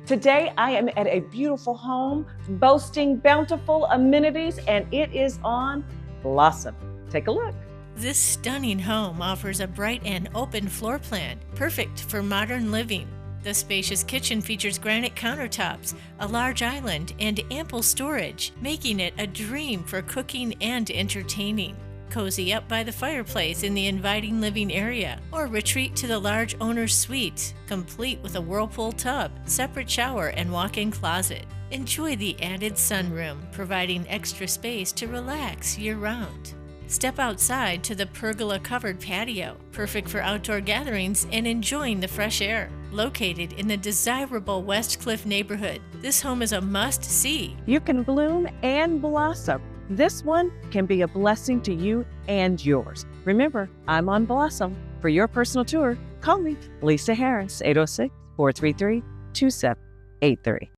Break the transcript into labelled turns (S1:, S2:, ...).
S1: Today, I am at a beautiful home boasting bountiful amenities, and it is on Blossom. Take a look.
S2: This stunning home offers a bright and open floor plan, perfect for modern living. The spacious kitchen features granite countertops, a large island, and ample storage, making it a dream for cooking and entertaining. Cozy up by the fireplace in the inviting living area, or retreat to the large owner's suite, complete with a whirlpool tub, separate shower, and walk-in closet. Enjoy the added sunroom, providing extra space to relax year-round. Step outside to the pergola-covered patio, perfect for outdoor gatherings and enjoying the fresh air. Located in the desirable Westcliff neighborhood, this home is a must-see.
S1: You can bloom and blossom. This one can be a blessing to you and yours. Remember, I'm on Blossom. For your personal tour, call me, Lisa Harris, 806-433-2783.